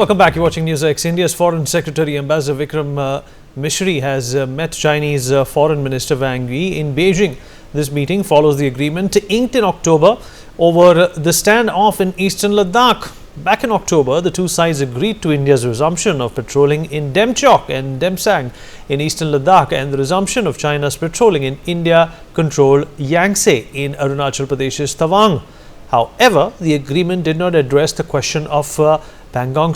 Welcome back. You're watching NewsX. India's Foreign Secretary Ambassador Vikram Misri has met Chinese Foreign Minister Wang in Beijing. This meeting follows the agreement inked in October over the standoff in eastern Ladakh. Back in October, the two sides agreed to India's resumption of patrolling in Demchok and Depsang in eastern Ladakh and the resumption of China's patrolling in India-controlled Yangtze in Arunachal Pradesh's Tawang. However, the agreement did not address the question of Pangong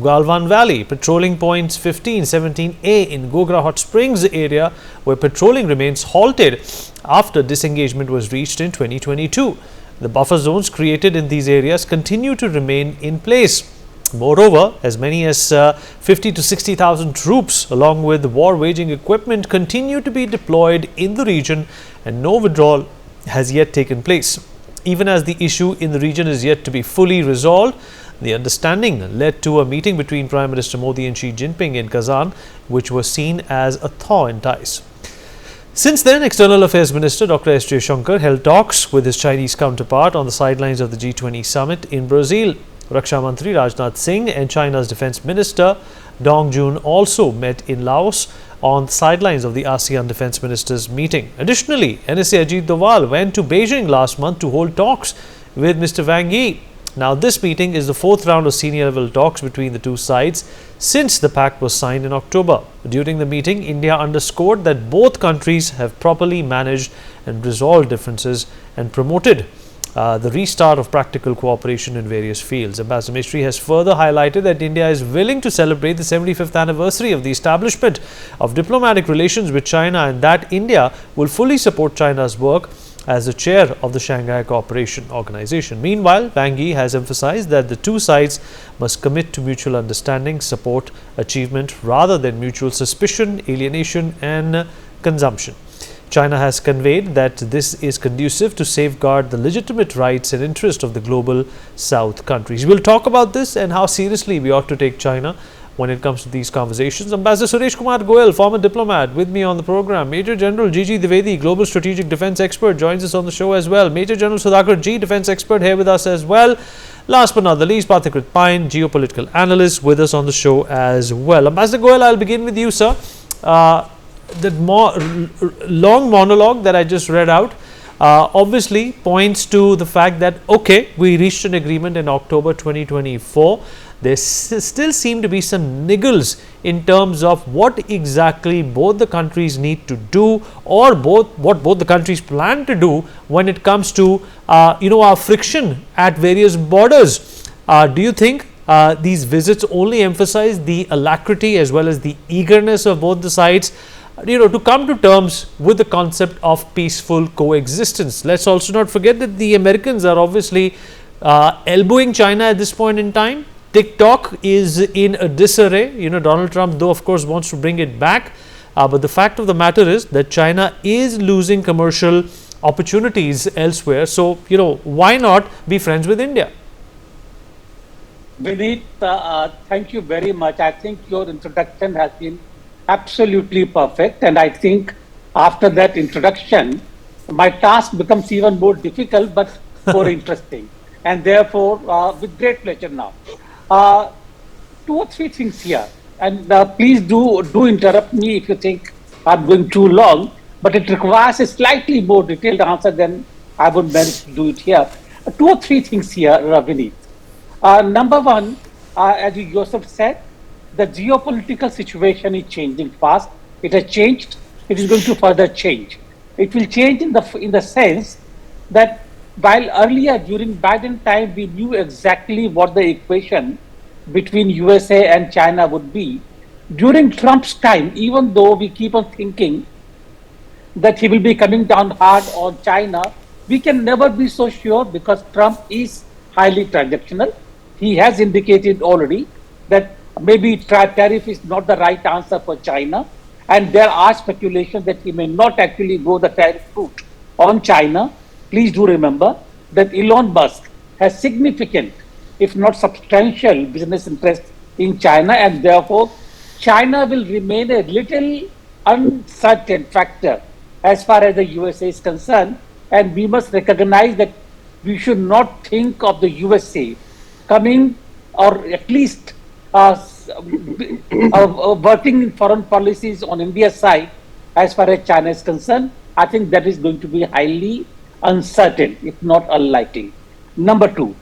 Galwan Valley, patrolling points 15, 17A in Gogra Hot Springs area, where patrolling remains halted after disengagement was reached in 2022. The buffer zones created in these areas continue to remain in place. Moreover, as many as 50 to 60,000 troops along with war-waging equipment continue to be deployed in the region and no withdrawal has yet taken place. Even as the issue in the region is yet to be fully resolved, the understanding led to a meeting between Prime Minister Modi and Xi Jinping in Kazan, which was seen as a thaw in ties. Since then, External Affairs Minister Dr. S. Jaishankar held talks with his Chinese counterpart on the sidelines of the G20 summit in Brazil. Raksha Mantri Rajnath Singh and China's Defence Minister Dong Jun also met in Laos on the sidelines of the ASEAN Defence Ministers meeting. Additionally, NSA Ajit Doval went to Beijing last month to hold talks with Mr. Wang Yi. Now, this meeting is the fourth round of senior-level talks between the two sides since the pact was signed in October. During the meeting, India underscored that both countries have properly managed and resolved differences and promoted the restart of practical cooperation in various fields. Ambassador Misri has further highlighted that India is willing to celebrate the 75th anniversary of the establishment of diplomatic relations with China and that India will fully support China's work as the chair of the Shanghai Cooperation Organization. Meanwhile, Wang Yi has emphasized that the two sides must commit to mutual understanding, support, achievement rather than mutual suspicion, alienation and consumption. China has conveyed that this is conducive to safeguard the legitimate rights and interests of the global South countries. We'll talk about this and how seriously we ought to take China when it comes to these conversations. Ambassador Suresh Kumar Goyal, former diplomat, with me on the program. Major General G.G. Dwivedi, Global Strategic Defence Expert, joins us on the show as well. Major General Sudhakar G, Defence Expert, here with us as well. Last but not the least, Pathikrit Pine, Geopolitical Analyst, with us on the show as well. Ambassador Goyal, I'll begin with you, sir. The long monologue that I just read out obviously points to the fact that, okay, we reached an agreement in October 2024. There still seem to be some niggles in terms of what exactly both the countries need to do or what both the countries plan to do when it comes to our friction at various borders. Do you think these visits only emphasize the alacrity as well as the eagerness of both the sides to come to terms with the concept of peaceful coexistence? Let's also not forget that the Americans are obviously elbowing China at this point in time. TikTok is in a disarray. Donald Trump, though, of course, wants to bring it back. But the fact of the matter is that China is losing commercial opportunities elsewhere. So, why not be friends with India? Vineet, thank you very much. I think your introduction has been absolutely perfect. And I think after that introduction, my task becomes even more difficult, but more interesting. And therefore, with great pleasure now. Two or three things here, and please do interrupt me if you think I'm going too long, but it requires a slightly more detailed answer than I would manage to do it here. Two or three things here, Vineet. Number one, as you yourself said, the geopolitical situation is changing fast. It has changed. It is going to further change. It will change in the sense that while earlier during Biden time we knew exactly what the equation between USA and China would be, during Trump's time, even though we keep on thinking that he will be coming down hard on China, we can never be so sure because Trump is highly transactional. He has indicated already that maybe tariff is not the right answer for China, and there are speculations that he may not actually go the tariff route on China. Please do remember that Elon Musk has significant, if not substantial, business interests in China, and therefore China will remain a little uncertain factor as far as the USA is concerned. And we must recognize that we should not think of the USA coming, or at least working in foreign policies on India's side as far as China is concerned, I think that is going to be highly uncertain, if not unlikely. Number two,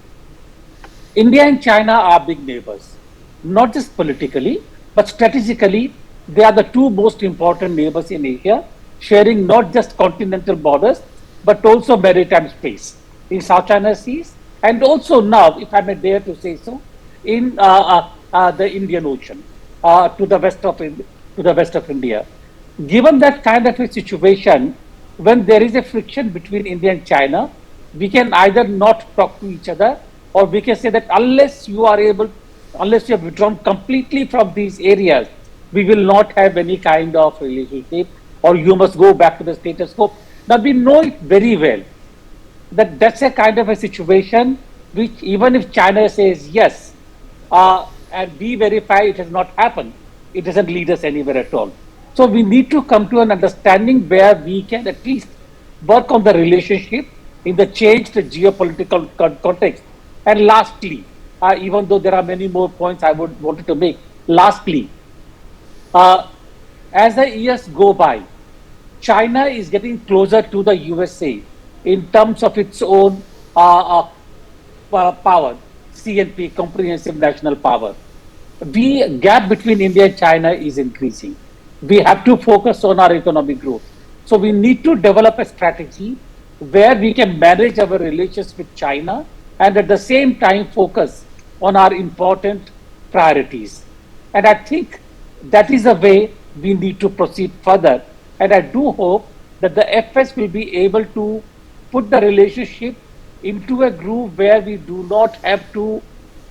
India and China are big neighbors, not just politically, but strategically. They are the two most important neighbors in Asia, sharing not just continental borders, but also maritime space in South China Seas, and also now, if I may dare to say so, in the Indian Ocean to the west of India. Given that kind of a situation, when there is a friction between India and China, we can either not talk to each other, or we can say that unless you have withdrawn completely from these areas, we will not have any kind of relationship, or you must go back to the status quo. Now we know it very well that that's a kind of a situation which, even if China says yes, and we verify it has not happened, it doesn't lead us anywhere at all. So we need to come to an understanding where we can at least work on the relationship in the changed geopolitical context. And lastly, even though there are many more points I would wanted to make, lastly, uh, as the years go by, China is getting closer to the USA in terms of its own power, CNP, comprehensive national power. The gap between India and China is increasing. We have to focus on our economic growth. So we need to develop a strategy where we can manage our relations with China and at the same time focus on our important priorities. And I think that is the way we need to proceed further. And I do hope that the FS will be able to put the relationship into a groove where we do not have to,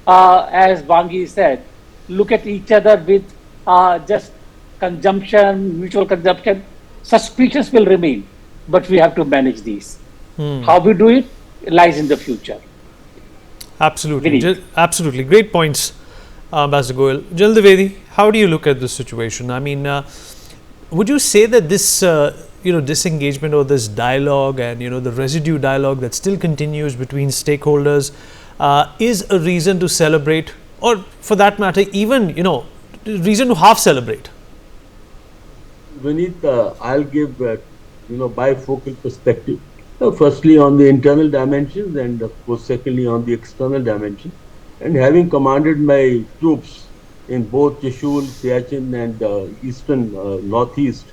as Wang said, look at each other with just consumption, mutual consumption. Suspicions will remain, but we have to manage these. How we do it lies in the future. Absolutely. Vineet. Absolutely. Great points, Ambassador Goyal. General Dwivedi, how do you look at this situation? I mean, would you say that this, disengagement or this dialogue and, the residue dialogue that still continues between stakeholders is a reason to celebrate, or for that matter, even, reason to half celebrate? Vineet, I'll give bifocal perspective. Firstly, on the internal dimensions, and of course, secondly, on the external dimension. And having commanded my troops in both Trishul, Siachen, and eastern northeast,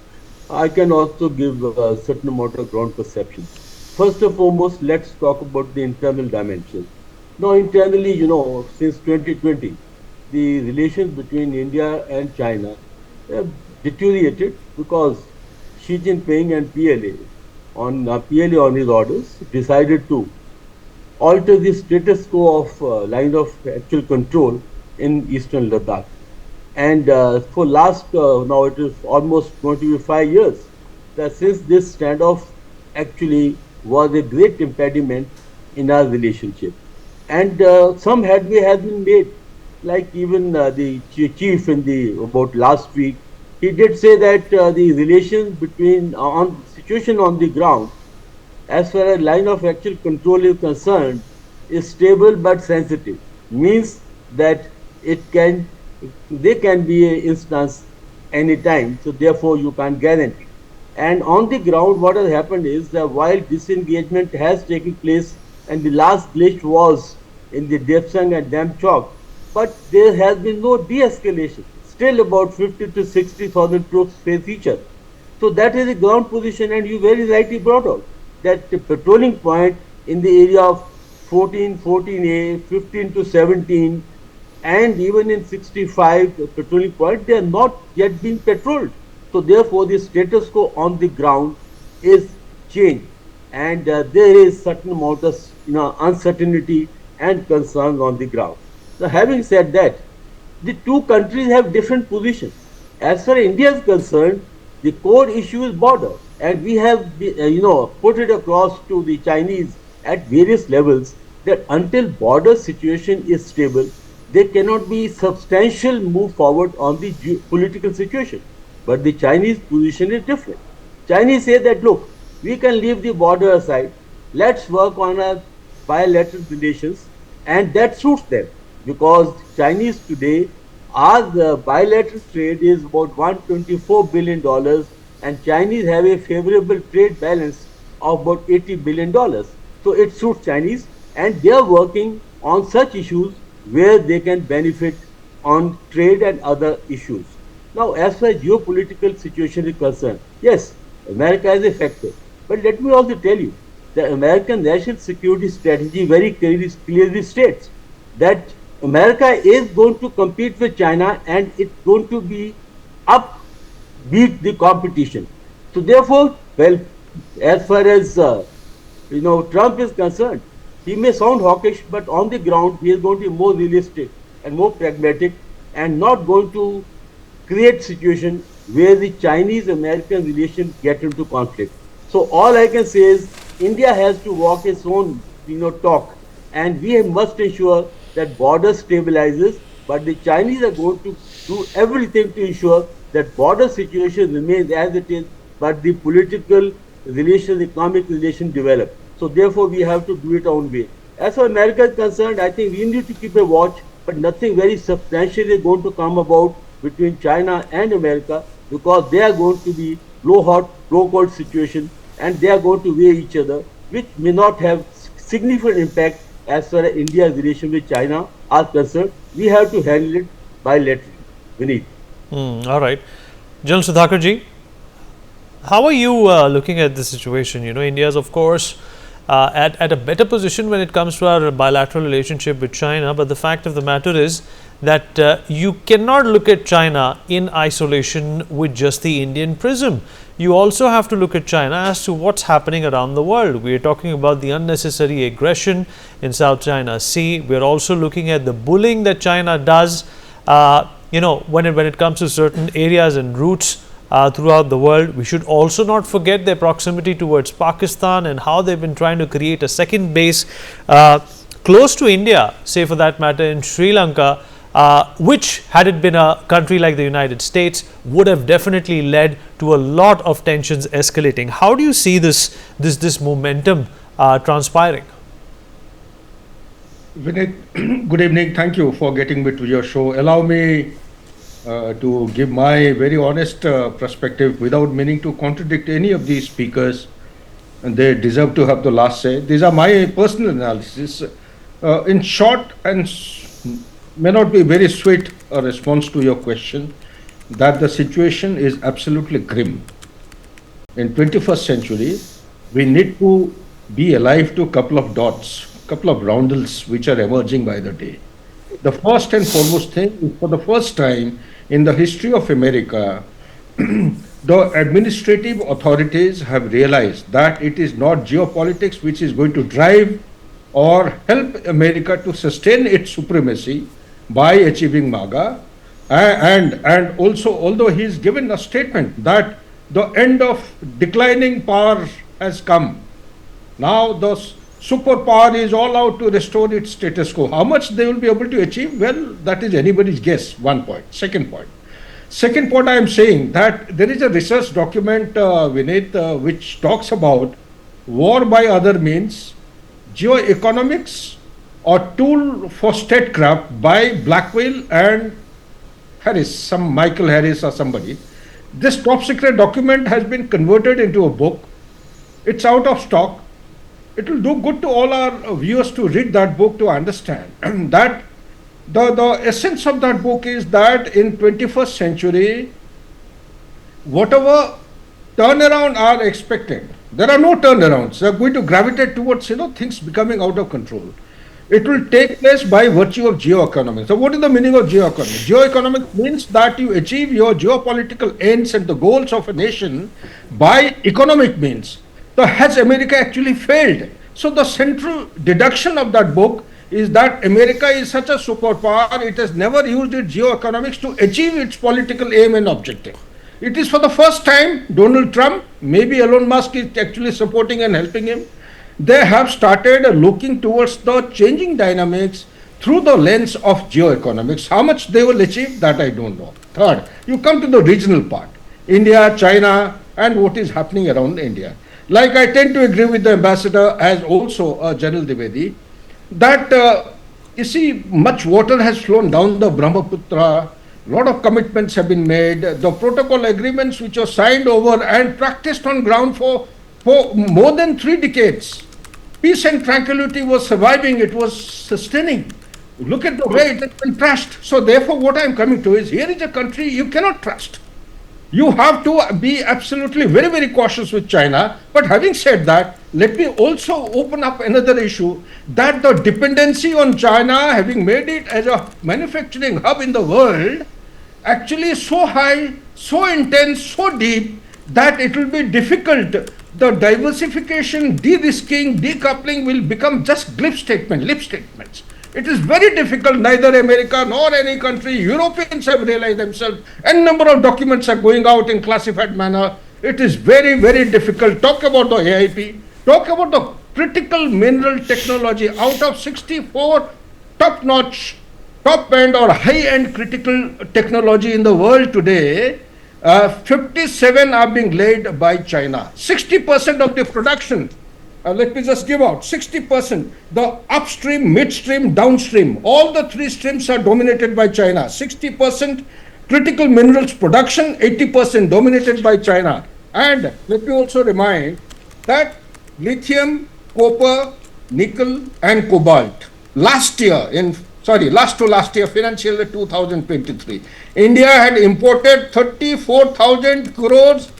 I can also give a certain amount of ground perception. First and foremost, let's talk about the internal dimension. Now, internally, since 2020, the relations between India and China have deteriorated because Xi Jinping and PLA on his orders decided to alter the status quo of line of actual control in eastern Ladakh. And for last, now it is almost going to be 5 years, that since this standoff actually was a great impediment in our relationship. And some headway has been made, like even the chief in about last week, he did say that the relations between, on situation on the ground, as far as line of actual control is concerned, is stable but sensitive. Means that they can be an instance anytime, so therefore you can't guarantee. And on the ground, what has happened is that while disengagement has taken place, and the last glitch was in the Depsang and Demchok, but there has been no de-escalation. Still about 50 to 60,000 troops face each other. So that is a ground position, and you very rightly brought out that the patrolling point in the area of 14A, 15 to 17, and even in 65 patrolling point, they are not yet being patrolled. So therefore, the status quo on the ground is changed, and there is certain amount of uncertainty and concerns on the ground. Now, having said that, the two countries have different positions. As far as India is concerned, the core issue is border, and we have put it across to the Chinese at various levels that until border situation is stable, there cannot be substantial move forward on the political situation. But the Chinese position is different. Chinese say that, look, we can leave the border aside, let's work on our bilateral relations, and that suits them, because Chinese today our bilateral trade is about $124 billion, and Chinese have a favorable trade balance of about $80 billion. So it suits Chinese, and they are working on such issues where they can benefit on trade and other issues. Now, as far as geopolitical situation is concerned, yes, America is a factor. But let me also tell you, the American national security strategy very clearly states that America is going to compete with China, and it's going to be up, beat the competition. So therefore, well, as far as Trump is concerned, he may sound hawkish, but on the ground he is going to be more realistic and more pragmatic, and not going to create situation where the Chinese-American relations get into conflict. So all I can say is India has to walk its own, talk, and we must ensure that border stabilizes. But the Chinese are going to do everything to ensure that border situation remains as it is, but the political relations, economic relations develop. So therefore, we have to do it our own way. As far as America is concerned, I think we need to keep a watch, but nothing very substantial is going to come about between China and America, because they are going to be low hot, low cold situation, and they are going to weigh each other, which may not have significant impact as far as India's relation with China are concerned. We have to handle it bilaterally. Vineet. All right. General Sudhakarji, how are you looking at this situation? India is, of course, at a better position when it comes to our bilateral relationship with China. But the fact of the matter is that you cannot look at China in isolation with just the Indian prism. You also have to look at China as to what's happening around the world. We are talking about the unnecessary aggression in South China Sea. We are also looking at the bullying that China does, when it comes to certain areas and routes throughout the world. We should also not forget their proximity towards Pakistan and how they've been trying to create a second base close to India, say for that matter in Sri Lanka, which, had it been a country like the United States, would have definitely led to a lot of tensions escalating. How do you see this momentum transpiring? Vinay, good evening. Thank you for getting me to your show. Allow me to give my very honest perspective without meaning to contradict any of these speakers, and they deserve to have the last say. These are my personal analysis. In short, and may not be very sweet a response to your question, that the situation is absolutely grim. In 21st century, we need to be alive to a couple of dots, couple of roundels which are emerging by the day. The first and foremost thing is, for the first time in the history of America, the administrative authorities have realized that it is not geopolitics which is going to drive or help America to sustain its supremacy by achieving MAGA. And also, although he has given a statement that the end of declining power has come, now the superpower is all out to restore its status quo. How much they will be able to achieve? Well, that is anybody's guess, one point. Second point, I am saying that there is a research document, Vinay, which talks about war by other means, geoeconomics, or tool for statecraft by Blackwell and Harris, Michael Harris or somebody. This top secret document has been converted into a book. It's out of stock. It will do good to all our viewers to read that book, to understand that the essence of that book is that in 21st century, whatever turnaround are expected, there are no turnarounds. They are going to gravitate towards things becoming out of control. It will take place by virtue of geoeconomics. So what is the meaning of geoeconomics? Geoeconomics means that you achieve your geopolitical ends and the goals of a nation by economic means. So has America actually failed? So the central deduction of that book is that America is such a superpower, it has never used its geoeconomics to achieve its political aim and objective. It is for the first time Donald Trump, maybe Elon Musk is actually supporting and helping him. They have started looking towards the changing dynamics through the lens of geoeconomics. How much they will achieve, that I don't know. Third, you come to the regional part, India, China, and what is happening around India. Like I tend to agree with the ambassador, as also General Dwivedi, that you see, much water has flown down the Brahmaputra lot of commitments have been made. The protocol agreements which were signed over and practiced on ground for more than 3 decades. Peace and tranquility was surviving, it was sustaining. Look at the way it has been trashed. So therefore what I am coming to is, here is a country you cannot trust. You have to be absolutely very, very cautious with China. But having said that, let me also open up another issue, that the dependency on China, having made it as a manufacturing hub in the world, actually is so high, so intense, so deep, that it will be difficult. The diversification, de-risking, decoupling will become just lip statements. It is very difficult. Neither America nor any country, Europeans have realized themselves, and number of documents are going out in classified manner. It is very, very difficult. Talk about the AIP, talk about the critical mineral technology. Out of 64 top-notch, top-end or high-end critical technology in the world today, 57 are being laid by China. 60% of the production, let me just give out, 60%, the upstream, midstream, downstream, all the 3 streams are dominated by China. 60% critical minerals production, 80% dominated by China. And let me also remind that lithium, copper, nickel and cobalt, last year, financial year 2023, India had imported 34,000 crores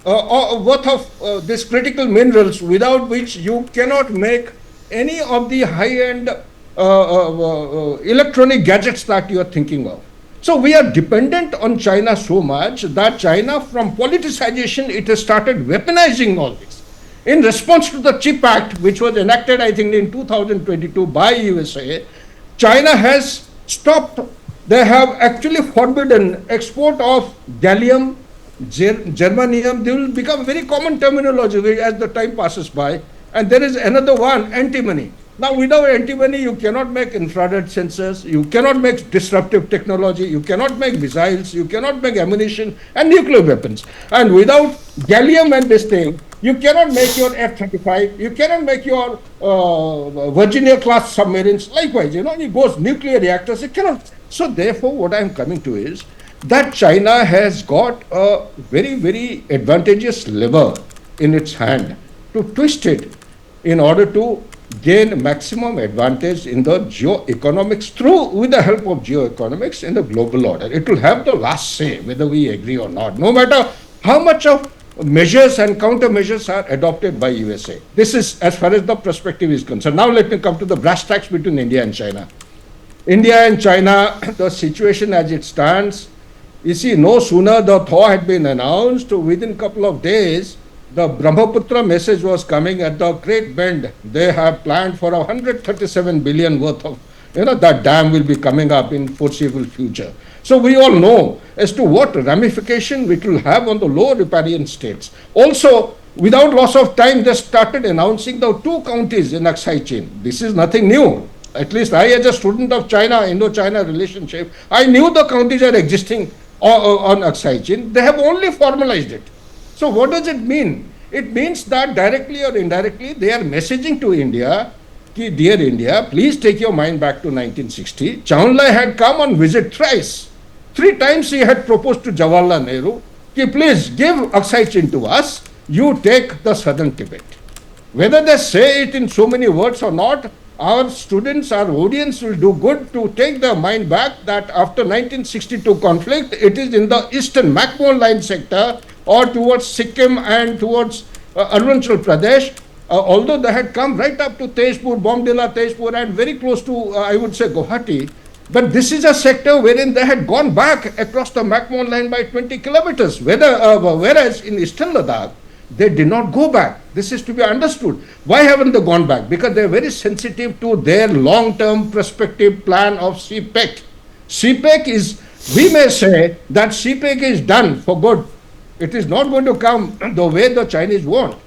worth of this critical minerals, without which you cannot make any of the high-end electronic gadgets that you are thinking of. So we are dependent on China so much that China, from politicization, it has started weaponizing all this. In response to the CHIP Act, which was enacted, I think, in 2022 by USA, China has stopped, they have actually forbidden export of gallium, germanium. They will become very common terminology as the time passes by. And there is another one, antimony. Now, without antimony, you cannot make infrared sensors, you cannot make disruptive technology, you cannot make missiles, you cannot make ammunition and nuclear weapons. And without gallium and this thing, you cannot make your F-35, you cannot make your Virginia-class submarines. Likewise, it goes nuclear reactors, it cannot. So therefore, what I am coming to is that China has got a very, very advantageous lever in its hand to twist it in order to gain maximum advantage in the geoeconomics with the help of geoeconomics in the global order. It will have the last say whether we agree or not, no matter how much of measures and countermeasures are adopted by USA. This is as far as the perspective is concerned. Now let me come to the brass tacks between India and China. India and China, the situation as it stands, you see, no sooner the thaw had been announced, within a couple of days, the Brahmaputra message was coming at the Great Bend. They have planned for 137 billion worth of, that dam will be coming up in foreseeable future. So we all know as to what ramification it will have on the lower riparian states. Also, without loss of time, they started announcing the 2 counties in Aksai chain. This is nothing new. At least I, as a student of China, Indo-China relationship, I knew the counties are existing on Aksai chain. They have only formalized it. So what does it mean? It means that directly or indirectly, they are messaging to India, ki, dear India, please take your mind back to 1960. Chao En-lai had come on visit thrice. 3 times he had proposed to Jawaharlal Nehru, ki, please give Aksai chain to us, you take the southern Tibet. Whether they say it in so many words or not, our students, our audience will do good to take their mind back that after 1962 conflict, it is in the eastern McMahon line sector or towards Sikkim and towards Arunachal Pradesh, although they had come right up to Tezpur, Bomdila, Tezpur and very close to, I would say, Guwahati. But this is a sector wherein they had gone back across the McMahon line by 20 kilometers, whereas in eastern Ladakh, they did not go back. This is to be understood. Why haven't they gone back? Because they are very sensitive to their long-term prospective plan of CPEC. CPEC is, we may say that CPEC is done for good. It is not going to come the way the Chinese want.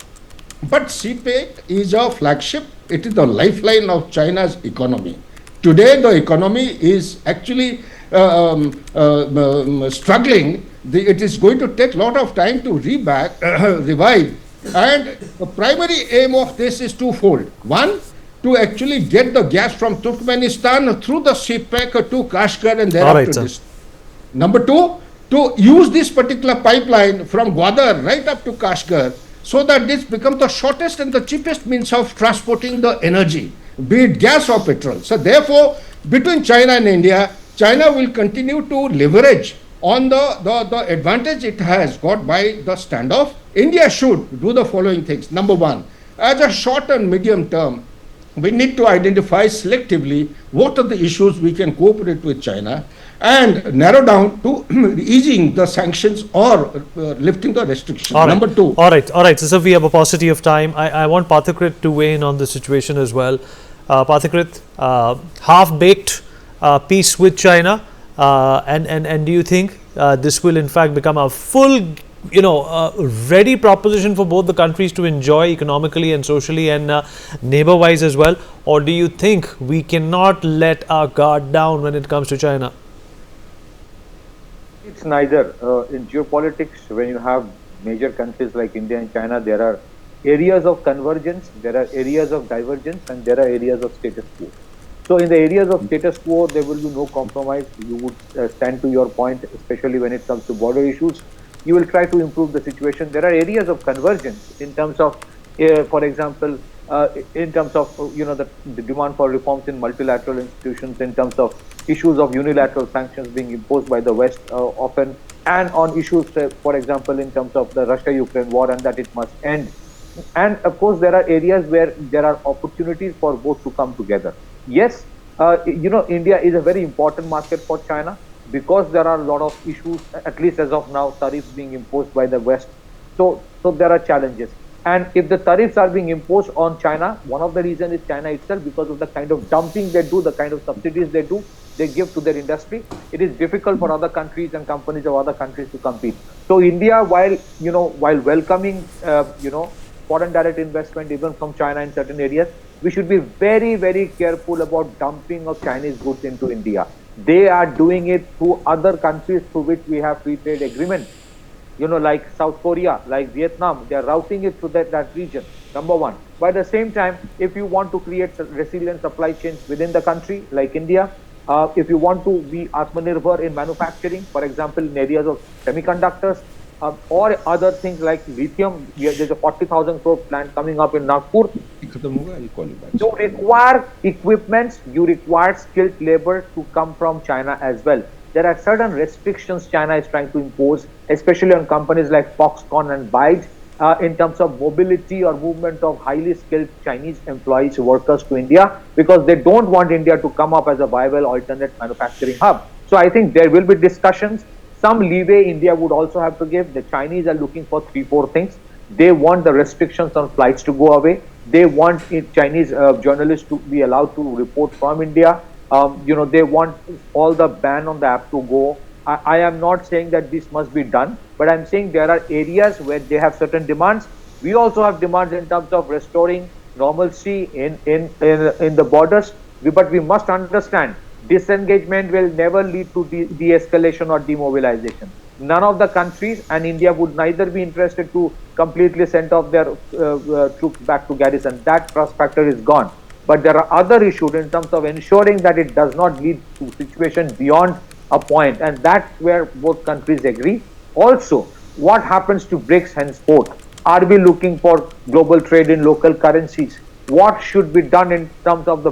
But CPEC is a flagship. It is the lifeline of China's economy. Today, the economy is actually struggling. It is going to take a lot of time to revive. And the primary aim of this is twofold. One, to actually get the gas from Turkmenistan through the CPEC to Kashgar and thereafter. Number two, to use this particular pipeline from Gwadar right up to Kashgar, so that this becomes the shortest and the cheapest means of transporting the energy, be it gas or petrol. So therefore, between China and India, China will continue to leverage on the advantage it has got by the standoff. India should do the following things. Number one, as a short and medium term, we need to identify selectively what are the issues we can cooperate with China and narrow down to easing the sanctions or lifting the restrictions. All right. Number two. All right. So, sir, we have a paucity of time. I want Pathakrit to weigh in on the situation as well. Pathakrit, half-baked peace with China, and do you think this will in fact become a full, ready proposition for both the countries to enjoy economically and socially and neighbor-wise as well? Or do you think we cannot let our guard down when it comes to China? It's neither. In geopolitics, when you have major countries like India and China, there are areas of convergence, there are areas of divergence, and there are areas of status quo. So in the areas of status quo, there will be no compromise. You would stand to your point, especially when it comes to border issues. You will try to improve the situation. There are areas of convergence in terms of, for example, in terms of the demand for reforms in multilateral institutions, in terms of issues of unilateral sanctions being imposed by the West often, and on issues, for example, in terms of the Russia-Ukraine war and that it must end. And of course, there are areas where there are opportunities for both to come together. Yes, India is a very important market for China because there are a lot of issues, at least as of now, tariffs being imposed by the West. So there are challenges. And if the tariffs are being imposed on China, one of the reasons is China itself, because of the kind of dumping they do, the kind of subsidies they give to their industry. It is difficult for other countries and companies of other countries to compete. So India, while welcoming, foreign direct investment even from China in certain areas, we should be very, very careful about dumping of Chinese goods into India. They are doing it through other countries through which we have free trade agreements. Like South Korea, like Vietnam, they are routing it through that region, number one. But at the same time, if you want to create resilient supply chains within the country, like India, if you want to be Atmanirbhar in manufacturing, for example, in areas of semiconductors, or other things like lithium, there's a 40,000 crore plant coming up in Nagpur. You require equipments, you require skilled labor to come from China as well. There are certain restrictions China is trying to impose, especially on companies like Foxconn and Byte, in terms of mobility or movement of highly skilled Chinese employees, workers to India, because they don't want India to come up as a viable alternate manufacturing hub. So I think there will be discussions. Some leeway India would also have to give. The Chinese are looking for 3-4 things. They want the restrictions on flights to go away. They want Chinese journalists to be allowed to report from India. They want all the ban on the app to go. I am not saying that this must be done, but I'm saying there are areas where they have certain demands. We also have demands in terms of restoring normalcy in the borders. But we must understand, disengagement will never lead to de-escalation or demobilization. None of the countries, and India would neither be interested to completely send off their troops back to garrison. That trust factor is gone. But there are other issues in terms of ensuring that it does not lead to situations beyond a point, and that's where both countries agree. Also, what happens to BRICS henceforth? Are we looking for global trade in local currencies? What should be done in terms of the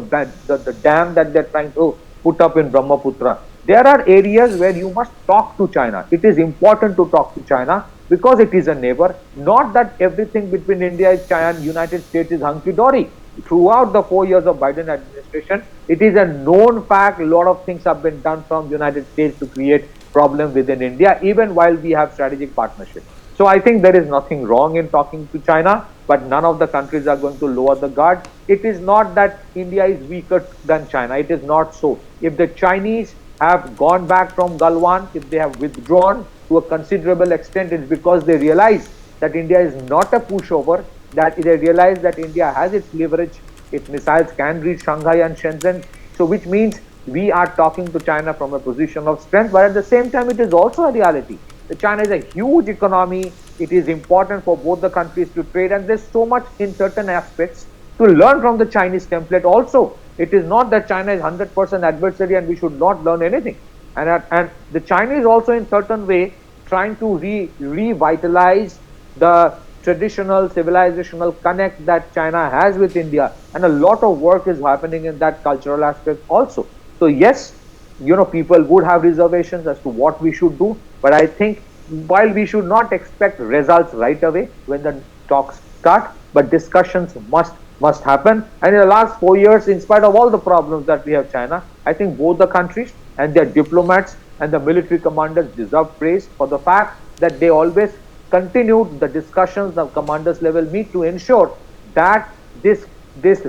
dam that they're trying to put up in Brahmaputra? There are areas where you must talk to China. It is important to talk to China because it is a neighbor. Not that everything between India and China and United States is hunky-dory. Throughout the 4 years of Biden administration, it is a known fact a lot of things have been done from United States to create problems within India, even while we have strategic partnership. So I think there is nothing wrong in talking to China, but none of the countries are going to lower the guard. It is not that India is weaker than China. It is not so. If the Chinese have gone back from Galwan, if they have withdrawn to a considerable extent, it's because they realize that India is not a pushover, that they realize that India has its leverage, its missiles can reach Shanghai and Shenzhen. So which means we are talking to China from a position of strength, but at the same time, it is also a reality. China is a huge economy. It is important for both the countries to trade, and there's so much in certain aspects to learn from the Chinese template also. It is not that China is 100% adversary and we should not learn anything. And the Chinese also in certain way trying to revitalize the traditional civilizational connect that China has with India, and a lot of work is happening in that cultural aspect also. So yes, people would have reservations as to what we should do, but I think while we should not expect results right away when the talks start, but discussions must happen. And in the last 4 years, in spite of all the problems that we have China, I think both the countries and their diplomats and the military commanders deserve praise for the fact that they always continued the discussions of commanders level meet to ensure that this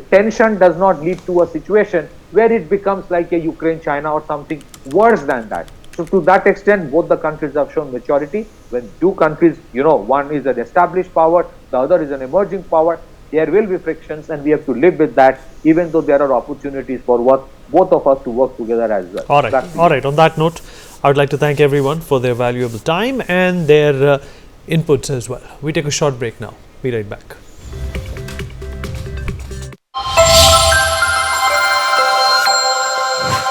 tension does not lead to a situation where it becomes like a Ukraine-China or something worse than that. So to that extent, both the countries have shown maturity. When two countries, one is an established power, the other is an emerging power, there will be frictions, and we have to live with that, even though there are opportunities for both of us to work together as well. All right. On that note, I would like to thank everyone for their valuable time and their inputs as well. We take a short break now. Be right back.